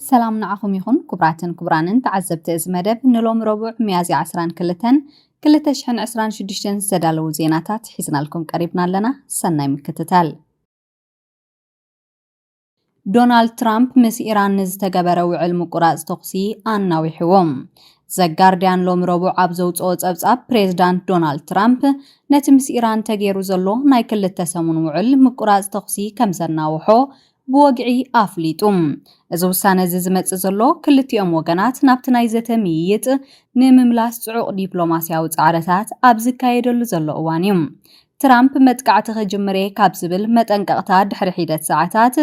سلام نعخم يخون كبرانن تعذبت مدب نلوم ربع ميازي عسران كلتا شحن عسران شدشتن زدالو زيناتات حيزنا لكم قريبنا لنا سناي مكتتال دونالد ترامب مس إيران نزتقبرو علم قراز تقسي آناوي حوام زاقارديان لوم ربع عبزوت اوز أبزاب بريزدانت دونالد ترامب نتمس إيران تغيرو زلو ناي كلتا سمون وعلم قراز تقسي كمزرنا وحو بوقعي أفليتم إذا وسانة زمت زلو كلتيهم وقنات نابتناي زتميت نمملاس عقد دبلوماسيا وتعارتات أبزكايدلو زلو أوانيم ترامب متقعت جمري كابزبل متنققتا دحر حيدة ساعتات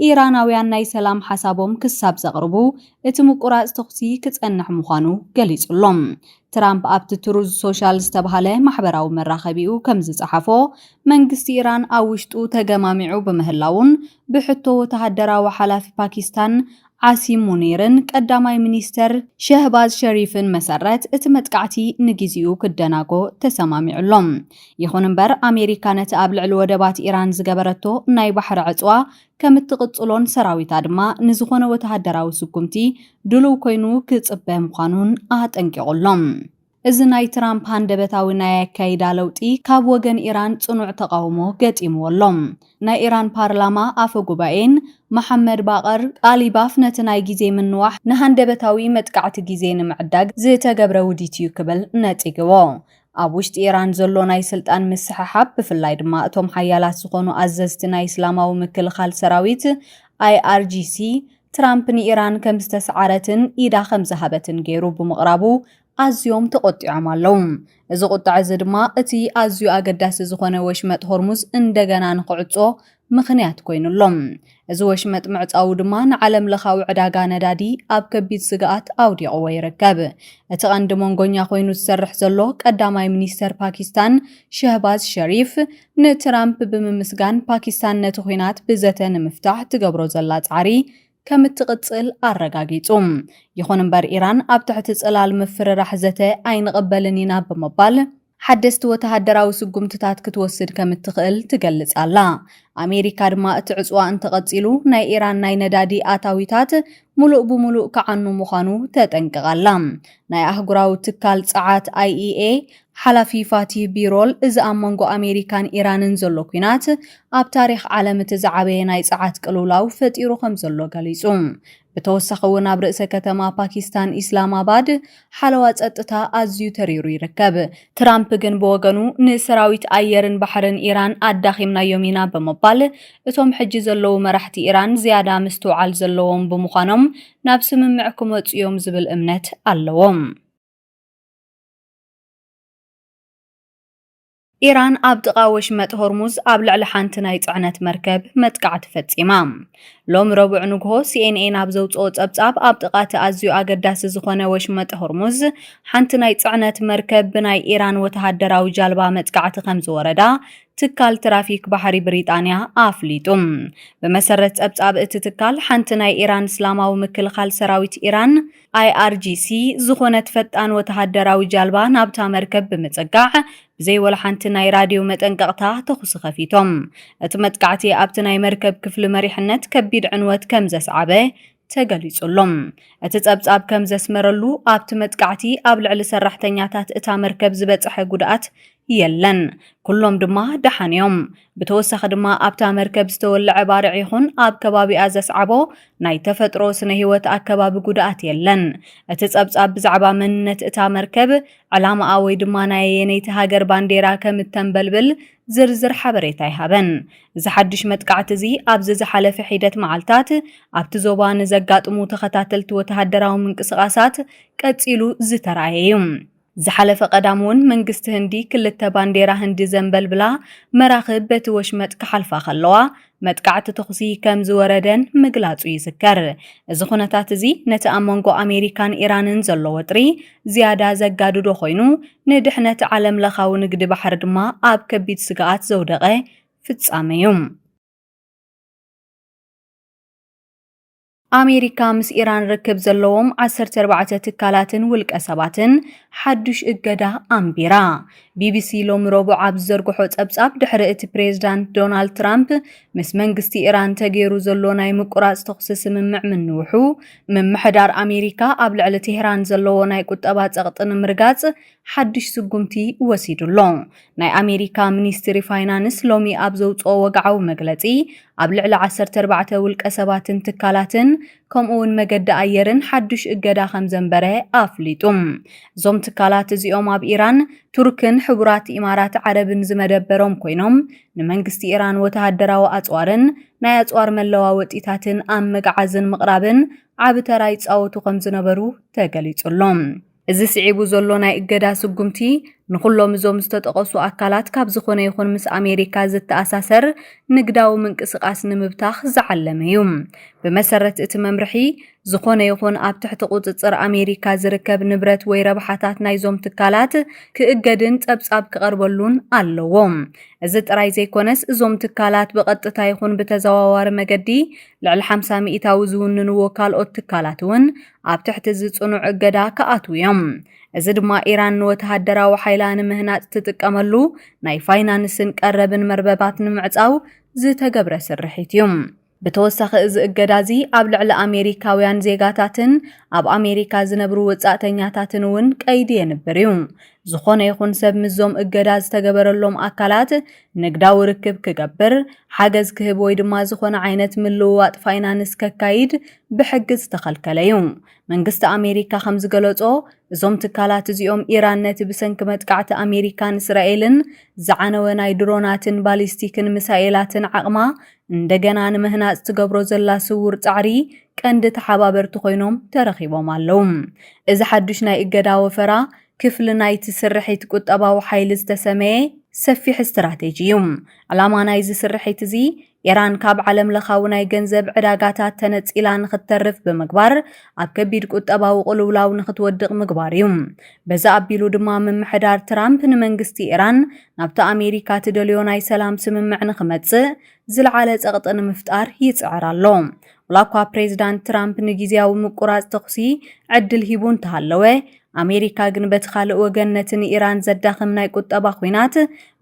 إيراناويان ناي سلام حسابهم كساب زغربو اتمو قراز تخصي كتأنح مخانو قليس اللهم ترامب أبت تروز سوشال استبهاله محبراو مراخبيو كمزز أحفو منقست إيران أوشتو تقمامعو بمهلاون بحطو تهدرا وحلاف باكستان عاصم منيرن قداماي منيستر شهباز شريفن مسرت اتمتقعتي نجيزيو كدناغو تسمامعلهم يخون امبر أمريكا نتقابل الودبات إيران زقبرتو ناي بحر عطوا كمتقصلون سراويتا دما نزخون وتهدراو سكمتي دلو كوينو كتصبه مخانون أهتنكيقلهم إذا ناي ترامب هاندبتاوي ناي كايدا لوتي كاب وغن إيران صنوع تقاومو قتيمو اللهم ناي إيران بارلاما آفو قبائن محمد باقر قالي بافنة ناي جيزي من نواح نهاندبتاوي متقعت جيزين معداق زيتا قبرو ديتيو كبل ناتيقوو أبوشت إيران زلو ناي سلطان مسححاب بفلاي دما اتوم حيالات سخونو أززت ناي إسلاماو مكل خال سراويت IRGC ترامب ني إيران كمستسعارتن إيدا خمزهابتن جيرو بمقرابو أزيوم تقطعم اللوم إذا قطع زدما اتي أزيو أقداس زخونه وشمت هرمز اندقنا نقعطو مخنيات كوين اللوم إذا وشمت معت أو دمان علم لخاو عداقان دادي أب كبيد سقاط أو دي أوي ركاب اتغاند مونغونيا خوينو السرح زلو قداماي منيستر باكستان شهباز شريف نترامب بممسغان باكستان نتخوينات بزتن مفتاح تقبرو زلات عري كم تقتصل الرقاقيتهم يخون امبار إيران أبتحت تسألال مفررح زته أين قبلنينا بمبال حدثت وتهدراو سقمتتات كتوسد كم تقل تقلص الله أمريكا دما اتعصوا أن تقتصلو ناي إيران ناي ندادي آتاويتات ملؤ بملؤ كعنو مخانو تتنقغالام ناي أهقراو تكال ساعات IEA حلفي فاتي بيرول إذا أمانغو أمريكان إيرانن زلو كينات أب تاريخ عالم تزعبه ناي ساعات قلولاو فتيرو خمزلو قليسوم بتوسخونا برئيس كتما باكستان إسلام آباد حلوات أتتا أزيو تريرو يركب ترامب جن بوغنو نسراويت أيرن بحرن إيران أداخمنا يومينا بمبال اتوم حج زلو مرحتي إيران زيادة مستوعال زلوهم بمخانم نابس من معكم وتيوم زبل أمنت اللوم إيران أبدقا وشمت هرمز أبلع لحانت نايت عنت مركب متقعت فتيمام لوم ربع نقهو CNN أبزوت أوت أبتاب أبدقا تأزيو أقداس زخونة وشمت هرمز حانت نايت عنت مركب بناي إيران وتهدراو جالبا متقعت 5 وردا تكال ترافيك بحري بريطانيا أفليتم بمسرت أبتاب اتتكال حانت ناي إيران إسلاماو مكل خال سراويت إيران IRGC زخونة فتان وتهدراو جالبا نابتا مركب بمتقع زي ولا حنت ناي راديو متنققتا تخص خفيتم اتمتقعتي ابتناي مركب كفل مريحنت كبيد عنوت كمزس عبه تقليصلهم اتتصبصاب كمزس مرلو ابت متقعتي ابلعل سرحتنياتات اتا مركب زبصح غدات يلن كلهم دما دحانيوم بتوسخ دما ابتا مركب استولع بارع يخون اب كبابي ازس عبو ناي تفطرو سنه هيوت اكباب غدات يلن اتتصبصاب بزعبا منت اتا مركب علامه اوي دما ناي ينيت هاجر بانديرا كمتنبلبل زرزر حبريتا يهبن زحدش متقعت زي ابز زحلف حيدت معلتات ابت زوبان زقاطمو تخاتلت وتهدراو منقسقاسات قصيلو زترايم زحلف قدامون منقست هندي كلتا بانديرا هندي زنبل بلا مراخب بتوشمت كحلفا خلوا متقعت تخصي كم زوردن مقلاصو يسكر زخونتات زي نتأمنغو أمريكان إيرانن زلو وطري زيادة زقادو دو خوينو ندحنت عالم لخاو نقد بحر دما آب كبيت سقاات زودغي فتساميوم أمريكا مس إيران ركب زلوم 14 تكالاتن والكسباتن حدش إجدا أمبيرا ቢቢሲ ሎም ረቡዕ ኣብ ዘርግሖ ጸብጻብ ድሕሪ እቲ ፕሬዝዳንት ዶናልድ ትራምፕ ምስ መንግስቲ ኢራን ተገይሩ ዘሎ ናይ ምቁራጽ ተኹሲ ስምምዕ ምንውሑ ምምሕዳር ኣሜሪካ ኣብ ልዕሊ ቴህራን ዘለዎ ናይ ቁጠባ ጸቕጢ ንምርጋጽ ሓድሽ ስጉምቲ ወሲዱሎ ናይ ኣሜሪካ ሚኒስትሪ ፋይናንስ ሎሚ ኣብ ዘውጽኦ ወግዓዊ መግለጺ ኣብ ልዕሊ 14 ውልቀ ሰባትን ትካላትን ከምኡውን መገዲ ኣየርን ሓድሽ እገዳ ከም ዘንበረ ኣፍሊጡ እዞም ትካላት እዚኦም ኣብ ኢራን ቱርክን ሕቡራት ኢማራት ዓረብን ዝመደበሮም ኮይኖም ንመንግስቲ ኢራን ወተሃደራዊ ኣጽዋርን ናይ ኣጽዋር መለዋወጢታትን ኣብ መግዓዝን ምቕራብን ዓብ ተራ ይጻወቱ ከም ዝነበሩ ተገሊጹሎም እዚ ስዒቡ ዘሎ ናይ እገዳ ስጉምቲ ንኹሎም እዞም ዝተጠቐሱ ኣካላት ካብ ዝኾነ ይኹን ምስ ኣሜሪካ ዝተኣሳሰር ንግዳዊ ምንቅስቓስ ንምብታኽ ዝዓለመ እዩ ብመሰረት እቲ መምርሒ ዝኾነ ይኹን ኣብ ትሕቲ ቁጽጽር ኣሜሪካ ዝርከብ ንብረት ወይ ረብሓታት ናይዞም ትካላት ክእገድን ጸብጻብ ክቐርበሉን ኣለዎም እዚ ጥራይ ዘይኮነስ እዞም ትካላት ብቐጥታ ይኹን ብተዘዋዋሪ መገዲ ልዕሊ 50 ሚእታዊ ዝውንንዎ ካልኦት ትካላት እውን ኣብ ትሕቲ ዝጽኑዕ እገዳ ከኣትው እዮም እዚ ድማ ኢራን ወተሃደራዊ ሓይላ ንምህናጽ ትጥቀመሉ ናይ ፋይናንስን ቀረብን መርበባት ንምዕጻው ዝተገብረ ስርሒት እዩ ብተወሳኺ እዚ እገዳዚ ኣብ ልዕሊ ኣሜሪካውያን ዜጋታትን ኣብ ኣሜሪካ ዝነብሩ ወጻእተኛታትን እውን ቀይዲ የንብር እዩ ዝኾነ ይኹን ሰብ ምዞም እገዳ ዝተገበረሎም ኣካላት ንግዳዊ ርክብ ክገብር ሓገዝ ክህብ ወይ ድማ ዝኾነ ዓይነት ምልውዋጥ ፋይናንስ ከካይድ ብሕጊ ዝተኸልከለ እዩ መንግስቲ ኣሜሪካ ከም ዝገለጾ እዞም ትካላት እዚኦም ኢራን ነቲ ብሰንኪ መጥቃዕቲ ኣሜሪካን እስራኤልን ዝዓነወ ናይ ድሮናትን ባሊስቲክን ሚሳኤላትን ዓቕማ እንደገና ንምህናጽ ትገብሮ ዘላ ስውር ጻዕሪ ቀንዲ ተሓባበርቲ ኮይኖም ተረኺቦም ኣለዉ እዚ ሓድሽ ናይ እገዳ ወፈራ ክፍሊ ናይቲ ስርሒት ቁጠባዊ ሓይሊ ዝተሰመየ ሰፊሕ ስትራቴጂ እዩ ዕላማ ናይዚ ስርሒት እዚ ኢራን ካብ ዓለም ለኻዊ ናይ ገንዘብ ዕዳጋታት ተነጺላ ንኽተርፍ ብምግባር ኣብ ከቢድ ቁጠባዊ ቁልውላው ንኽትወድቕ ምግባር እዩ በዛ ኣቢሉ ድማ ምምሕዳር ትራምፕ ንመንግስቲ ኢራን ናብቲ ኣሜሪካ ትደልዮ ናይ ሰላም ስምምዕ ንኽመጽእ ዝለዓለ ጸቕጢ ንምፍጣር ይጽዕር ኣሎ ወላኳ ፕሬዝዳንት ትራምፕ ንጊዜያዊ ምቁራጽ ተኹሲ ዕድል ሂቡ እንተሃለወ ኣሜሪካ ግን በቲ ካልእ ወገን ነቲ ንኢራን ዘዳኽም ናይ ቁጠባ ኩናት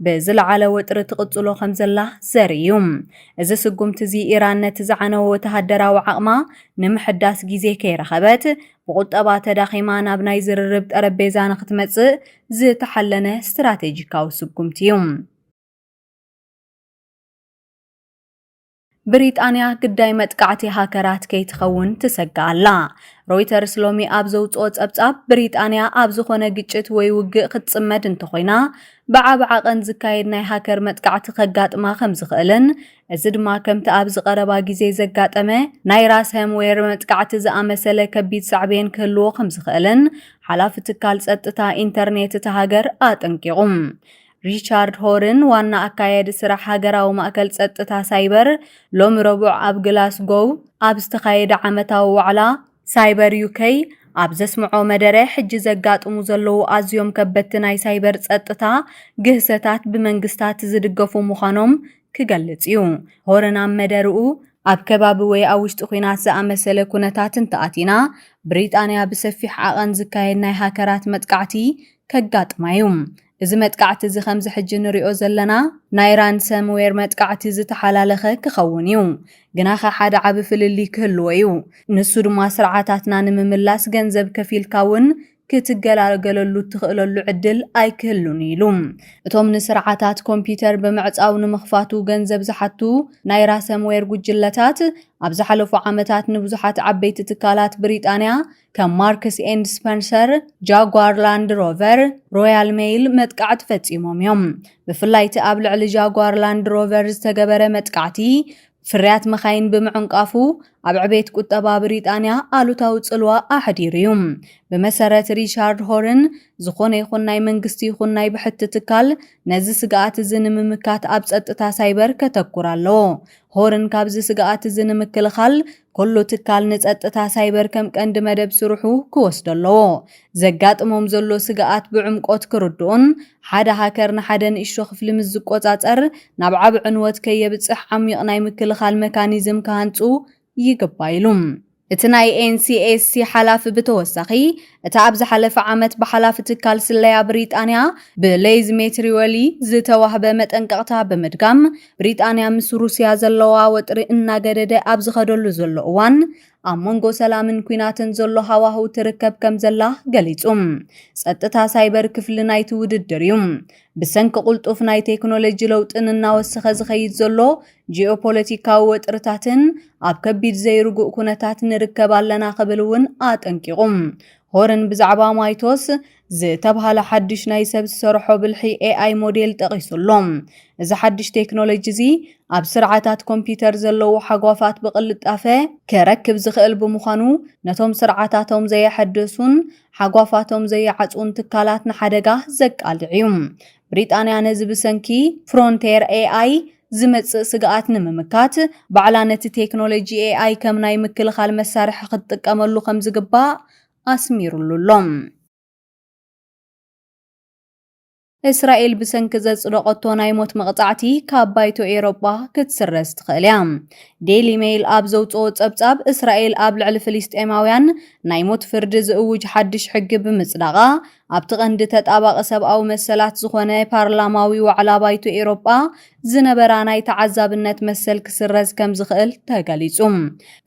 ብዝለዓለ ወጥሪ ትቕጽሎ ከም ዘላ ዘርኢ እዩ እዚ ስጉምቲ እዚ ኢራን ነቲ ዝዓነወ ወተሃደራዊ ዓቕማ ንምሕዳስ ግዜ ከይረኸበት ብቁጠባ ተዳኺማ ናብ ናይ ዝርርብ ጠረጴዛ ንኽትመጽእ ዝተሓለነ ስትራቴጂካዊ ስጉምቲ እዩ ብሪጣንያ ግዳይ መጥቃዕቲ ሃከራት ከይትኸውን ትሰግኣላ ሮይተርስ ሎሚ ኣብ ዘውጽኦ ጸብጻብ ብሪጣንያ ኣብ ዝኾነ ግጭት ወይ ውግእ ክትጽመድ እንተኾይና ብዓብ ዓቐን ዝካየድ ናይ ሃከር መጥቃዕቲ ከጋጥማ ከም ዝኽእልን እዚ ድማ ከምቲ ኣብ ዝቐረባ ግዜ ዘጋጠመ ናይ ራንሰምዌር መጥቃዕቲ ዝኣመሰለ ከቢድ ሳዕቤን ክህልዎ ከም ዝኽእልን ሓላፊ ትካል ጸጥታ ኢንተርኔት እቲ ሃገር ኣጠንቂቑ ሪቻርድ ሆርን ዋና ኣካየዲ ስራሕ ሃገራዊ ማእከል ጸጥታ ሳይበር ሎሚ ረቡዕ ኣብ ግላስጎው ኣብ ዝተኻየደ ዓመታዊ ዋዕላ ሳይበር ዩኬ ኣብ ዘስምዖ መደረ ሕጂ ዘጋጥሙ ዘለዉ ኣዝዮም ከበድቲ ናይ ሳይበር ጸጥታ ግህሰታት ብመንግስታት ዝድገፉ ምዃኖም ክገልጽ እዩ ሆርን ኣብ መደርኡ ኣብ ከባቢ ወይ ኣብ ውሽጢ ኩናት ዝኣመሰለ ኩነታት እንተኣቲና ብሪጣንያ ብሰፊሕ ዓቐን ዝካየድ ናይ ሃከራት መጥቃዕቲ ከጋጥማ እዩ እዚ መጥቃዕቲ እዚ ከም ዝሕጂ ንሪኦ ዘለና ናይ ራንሰምዌር መጥቃዕቲ ዝተሓላለኸ ክኸውን እዩ ግና ሓደ ዓብ ፍልሊ ክህልዎ እዩ ንሱ ድማ ስርዓታትና ንምምላስ ገንዘብ ከፊልካ እውን ክትገላገለሉ ትኽእለሉ ዕድል ኣይክህሉን ኢሉ እቶም ንስርዓታት ኮምፒውተር ብምዕጻው ንምኽፋቱ ገንዘብ ዝሓቱ ናይ ራንሰምዌር ጉጅለታት ኣብ ዝሓለፉ ዓመታት ንብዙሓት ዓበይቲ ትካላት ብሪጣንያ ከም ማርክስ ኤንድ ስፐንሰር ጃጓር ላንድ ሮቨር ሮያል ሜይል መጥቃዕቲ ፈጺሞም እዮም ብፍላይቲ ኣብ ልዕሊ ጃጓር ላንድ ሮቨር ዝተገበረ መጥቃዕቲ ፍርያት መኻይን ብምዕንቃፉ ኣብ ዕቤት ቁጠባ ብሪጣንያ ኣሉታዊ ጽልዋ ኣሕዲሩ እዩ ብመሰረት ሪቻርድ ሆርን ዝኾነ ይኹን ናይ መንግስቲ ይኹን ናይ ብሕቲ ትካል ነዚ ስግኣት እዚ ንምምካት ኣብ ጸጥታ ሳይበር ከተኩር ኣለዎ ሆርን ካብዚ ስግኣት እዚ ንምክልኻል ኩሉ ትካል ንጸጥታ ሳይበር ከም ቀንዲ መደብ ስርሑ ክወስድ ኣለዎ ዘጋጥሞም ዘሎ ስግኣት ብዕምቆት ክርድኡን ሓደ ሃከር ንሓደ ንእሽቶ ክፍሊ ምስ ዝቆጻጸር ናብ ዓብ ዕንወት ከየብጽሕ ዓሚቕ ናይ ምክልኻል መካኒዝም ክሃንጹ ይግባ ኢሉ እቲ ናይ NCSC ሓላፊ ብተወሳኺ እቲ ኣብ ዝሓለፈ ዓመት ብሓላፊ ትካል ስለያ ብሪጣንያ ብሌይዝ ሜትሪወሊ ዝተዋህበ መጠንቀቕታ ብምድጋም ብሪጣንያ ምስ ሩስያ ዘለዋ ወጥሪ እናገደደ ኣብ ዝኸደሉ ዘሎ እዋን ኣብ መንጎ ሰላምን ኩናትን ዘሎ ሃዋህው ትርከብ ከም ዘላ ገሊጹ ጸጥታ ሳይበር ክፍሊ ናይቲ ውድድር እዩ ብሰንኪ ቁልጡፍ ናይ ቴክኖሎጂ ለውጥን እናወሰኸ ዝኸይድ ዘሎ ጂኦፖለቲካዊ ወጥርታትን ኣብ ከቢድ ዘይርጉእ ኩነታት ንርከብ ኣለና ክብል እውን ኣጠንቂቑም ሆርን ብዛዕባ ማይቶስ ዝተባሃለ ሓድሽ ናይ ሰብ ዝሰርሖ ብልሒ AI ሞዴል ጠቒሱሎም እዚ ሓድሽ ቴክኖሎጂ እዚ ኣብ ስርዓታት ኮምፒውተር ዘለዉ ሓጓፋት ብቕልጣፈ ከረክብ ዝኽእል ብምዃኑ ነቶም ስርዓታቶም ዘየሐድሱን ሓጓፋቶም ዘየዓጹን ትካላት ንሓደጋ ዘቃልዕ እዩ ብሪጣንያ ነዚ ብሰንኪ ፍሮንቴር AI ዝመጽእ ስግኣት ንምምካት ባዕላ ነቲ ቴክኖሎጂ AI ከም ናይ ምክልኻል መሳርሒ ክትጥቀመሉ ከም ዝግባእ ኣስሚሩሉሎም እስራኤል ብሰንኪ ዘጽደቐቶ ናይ ሞት መቕጻዕቲ ካብ ባይቶ ኤውሮጳ ክትስረዝ ትኽእል እያ ዴይሊ ሜይል ኣብ ዘውፅኦ ጸብጻብ እስራኤል ኣብ ልዕሊ ፍልስጤማውያን ናይ ሞት ፍርዲ ዝእውጅ ሓድሽ ሕጊ ብምጽዳቓ ኣብቲ ቀንዲ ተጣባቒ ሰብኣዊ መሰላት ዝኾነ ፓርላማዊ ዋዕላ ባይቶ ኤውሮጳ ዝነበራ ናይ ተዓዛብነት መሰል ክስረዝ ከም ዝኽእል ተገሊጹ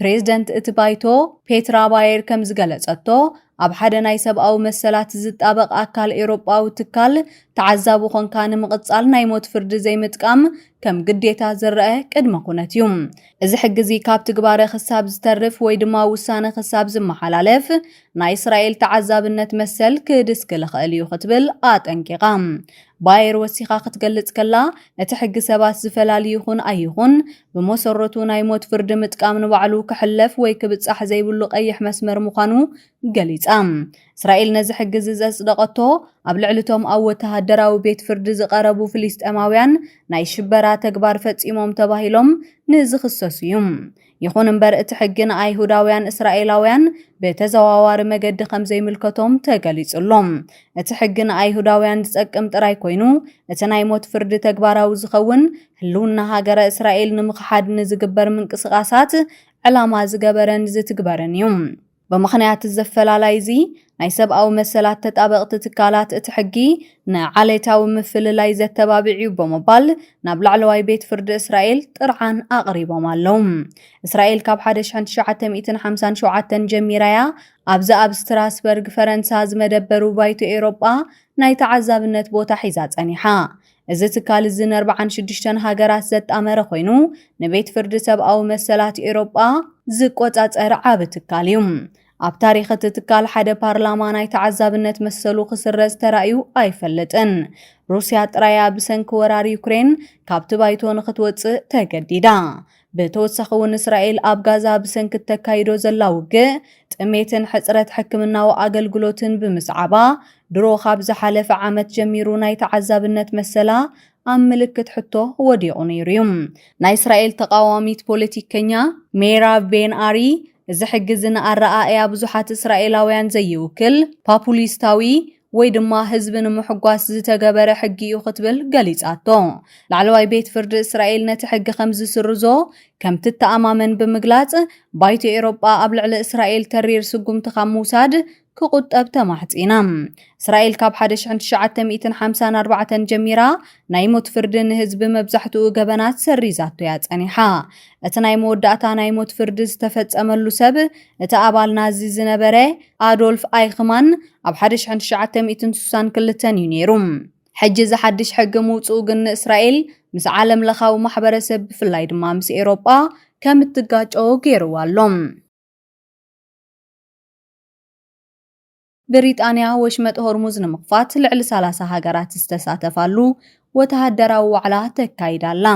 ፕሬዝደንት እቲ ባይቶ ፔትራ ባየር ከም ዝገለጸቶ ኣብ ሓደ ናይ ሰብኣዊ መሰላት ዝጣበቕ ኣካል ኤውሮጳዊ ትካል ተዓዛቢ ኮንካ ንምቕጻል ናይ ሞት ፍርዲ ዘይምጥቃም ከም ግዴታ ዝረአ ቅድመ ኩነት እዩ እዚ ሕጊ እዚ ካብ ትግባረ ክሳብ ዝተርፍ ወይ ድማ ውሳነ ክሳብ ዝመሓላለፍ ናይ እስራኤል ተዓዛብነት መሰል ክድስክል ይኽእል እዩ ክትብል ኣጠንቂቓ ባየር ወሲኻ ክትገልጽ ከላ እቲ ሕጊ ሰባት ዝፈላልዩ ይኹን ኣይኹን ብመሰረቱ ናይ ሞት ፍርዲ ምጥቃም ንባዕሉ ክሕለፍ ወይ ክብጻሕ ዘይብሉ ቀይሕ መስመር ምዃኑ ገሊጻ እስራኤል ነዚ ሕጊ ዘጽደቐቶ ኣብ ልዕሊቶም ኣብ ወተሃደራዊ ቤት ፍርዲ ዝቐረቡ ፍልስጤማውያን ናይ ሽበራ ተግባር ፈጺሞም ተባሂሎም ንዝኽሰሱ እዩ ይኹን እምበር እቲ ሕጊ ንኣይሁዳውያን እስራኤላውያን በተዘዋዋሪ መገዲ ከም ዘይምልከቶም ተገሊጹሎም እቲ ሕጊ ንኣይሁዳውያን ዝጸቅም ጥራይ ኮይኑ እቲ ናይ ሞት ፍርዲ ተግባራዊ ዝኸውን ህልውና ሃገረ እስራኤል ንምኽሓድ ንዝግበር ምንቅስቓሳት ዕላማ ዝገበረን ዝትግበረን እዩ ብምኽንያት ዘፈላላይ እዚ ናይ ሰብኣዊ መሰላት ተጣበቕቲ ትካላት እቲ ሕጊ ንዓለታዊ ምፍልላይ ዘተባብዕዩ ብምባል ናብ ላዕለዋይ ቤት ፍርዲ እስራኤል ጥርዓን ኣቕሪቦም ኣለዉ እስራኤል ካብ 1957 ጀሚራያ ኣብዛ ኣብ ስትራስበርግ ፈረንሳ ዝመደበሩ ባይቶ ኤውሮጳ ናይ ተዓዛብነት ቦታ ሒዛ ጸኒሓ እዚ ትካል እዚ ን46 ሃገራት ዘጣመረ ኮይኑ ንቤት ፍርዲ ሰብኣዊ መሰላት ኤውሮጳ ዝቆጻጸር ዓቢ ትካል እዩ ኣብ ታሪኽ እቲ ትካል ሓደ ፓርላማ ናይ ተዓዛብነት መሰሉ ክስረዝ ተራእዩ ኣይፈለጥን ሩስያ ጥራያ ብሰንኪ ወራሪ ዩክሬን ካብቲ ባይቶ ንኽትወፅእ ተገዲዳ ብተወሳኺ እውን እስራኤል ኣብ ጋዛ ብሰንኪ ተካይዶ ዘላ ውግእ ጥሜትን ሕጽረት ሕክምናዊ ኣገልግሎትን ብምስዓባ ድሮ ካብ ዝሓለፈ ዓመት ጀሚሩ ናይ ተዓዛብነት መሰላ ኣብ ምልክት ሕቶ ወዲቑ ነይሩ እዩ ናይ እስራኤል ተቃዋሚት ፖለቲከኛ ሜራቭ ቤን ኣሪ እዚ ሕጊ ዝነኣረኣያ ብዙሓት እስራኤላውያን ዘይውክል ፖፑሊስታዊ ወይ ድማ ህዝቢ ንምሕጓስ ዝተገበረ ሕጊ እዩ ክትብል ገሊጻቶ ላዕለዋይ ቤት ፍርዲ እስራኤል ነቲ ሕጊ ከም ዝስርዞ ከም ትተኣማመን ብምግላጽ ባይቶ ኤውሮጳ ኣብ ልዕሊ እስራኤል ተሪር ስጉምቲ ካብ ምውሳድ ክቁጠብ ተማሕጺና እስራኤል ካብ 1954 ጀሚራ ናይ ሞት ፍርዲ ንህዝቢ መብዛሕትኡ ገበናት ሰሪዛቶ እያ ጸኒሓ እቲ ናይ መወዳእታ ናይ ሞት ፍርዲ ዝተፈጸመሉ ሰብ እቲ ኣባል ናዚ ዝነበረ ኣዶልፍ ኣይኽማን ኣብ 1962 እዩ ነይሩ ሕጂ ዝሓድሽ ሕጊ ምውጽኡ ግን እስራኤል ምስ ዓለም ለኻዊ ማሕበረሰብ ብፍላይ ድማ ምስ ኤውሮጳ ከም እትጋጮ ገይርዋ ኣሎም ብሪጣንያ ወሽመጥ ሆርሙዝ ንምኽፋት ልዕሊ 30 ሃገራት ዝተሳተፋሉ ወተሃደራዊ ዋዕላ ተካይዳላ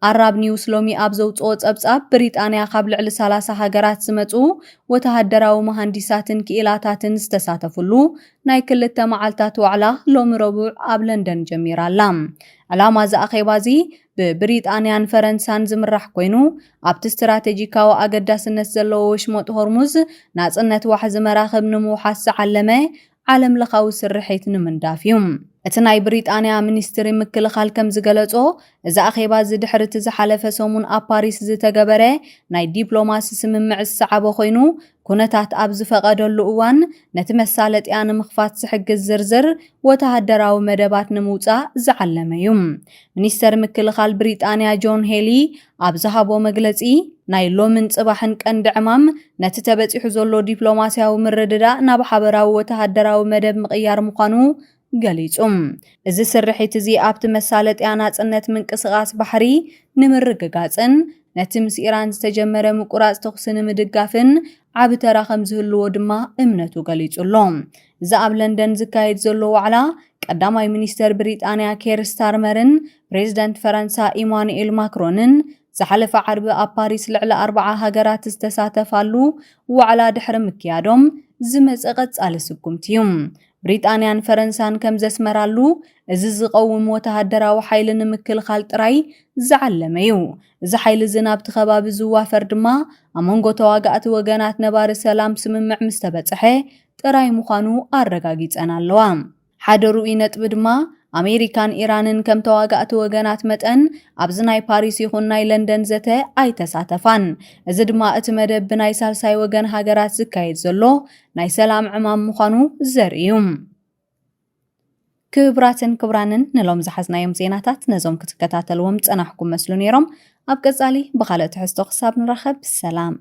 ኣራብ ኒውስ ሎሚ ኣብ ዘውፅኦ ጸብጻብ ብሪጣንያ ካብ ልዕሊ 30 ሃገራት ዝመጹ ወተሃደራዊ መሃንዲሳትን ክኢላታትን ዝተሳተፉሉ ናይ ክልተ መዓልታት ዋዕላ ሎሚ ረቡዕ ኣብ ለንደን ጀሚራላ ዕላማ ዘኣኼባ እዚ ብብሪጣንያን ፈረንሳን ዝምራሕ ኮይኑ ኣብቲ ስትራቴጂካዊ ኣገዳስነት ዘለዎ ወሽመጥ ሆርሙዝ ናጽነት ዋሕዚ መራኽብ ንምውሓስ ዝዓለመ ዓለም ለኻዊ ስርሒት ንምንዳፍ እዩ እቲ ናይ ብሪጣንያ ሚኒስትሪ ምክልኻል ከም ዝገለጾ እዚ ኣኼባ ዝድሕሪ እቲ ዝሓለፈ ሰሙን ኣብ ፓሪስ ዝተገበረ ናይ ዲፕሎማሲ ስምምዕ ዝሰዓበ ኮይኑ ኩነታት ኣብ ዝፈቐደሉ እዋን ነቲ መሳለጥያ ንምኽፋት ዝሕግዝ ዝርዝር ወተሃደራዊ መደባት ንምውፃእ ዝዓለመ እዩ። ሚኒስተር ምክልኻል ብሪጣንያ ጆን ሄሊ ኣብ ዝሃቦ መግለጺ ናይ ሎምን ጽባሕን ቀንዲ ዕማም ነቲ ተበፂሑ ዘሎ ዲፕሎማስያዊ ምርድዳእ ናብ ሓበራዊ ወተሃደራዊ መደብ ምቕያር ምዃኑ ገሊጹ። እዚ ስርሒት እዚ ኣብቲ መሳለጥያ ናጽነት ምንቅስቓስ ባሕሪ ንምርግጋጽን ነቲ ምስ ኢራን ዝተጀመረ ምቁራጽ ተኽሲ ንምድጋፍን ዓብ ተራ ከም ዝህልዎ ድማ እምነቱ ገሊጹሎ። እዚ ኣብ ለንደን ዝካየድ ዘሎ ዋዕላ ቀዳማይ ሚኒስተር ብሪጣንያ ኬር ስታርመርን ፕሬዚደንት ፈረንሳ ኢማኑኤል ማክሮንን ዝሓለፈ ዓርቢ ኣብ ፓሪስ ልዕሊ 40 ሃገራት ዝተሳተፋሉ ዋዕላ ድሕሪ ምክያዶም ዝመፀ ቀጻሊ ስጉምቲ እዩ። ብሪጣንያን ፈረንሳን ከም ዘስመራሉ እዚ ዝቐውም ወተሃደራዊ ሓይሊ ንምክልኻል ጥራይ ዝዓለመ እዩ። እዚ ሓይሊ ናብቲ ከባቢ ዝዋፈር ድማ ኣብ መንጎ ተዋጋእቲ ወገናት ነባሪ ሰላም ስምምዕ ምስ ተበጽሐ ጥራይ ምዃኑ ኣረጋጊጸን ኣለዋ። ሓደ ርኡይ ነጥቢ ድማ ኣሜሪካን ኢራንን ከም ተዋጋእቲ ወገናት መጠን ኣብዚ ናይ ፓሪስ ይኹን ናይ ለንደን ዘተ ኣይተሳተፋን። እዚ ድማ እቲ መደብ ብናይ ሳልሳይ ወገን ሃገራት ዝካየድ ዘሎ ናይ ሰላም ዕማም ምዃኑ ዘርኢ እዩ። ክብራትን ክብራንን ንሎም ዝሓዝናዮም ዜናታት ነዞም ክትከታተልዎም ፀናሕኩም መስሉ ነይሮም። ኣብ ቀጻሊ ብኻልእ ትሕዝቶ ክሳብ ንራኸብ ሰላም።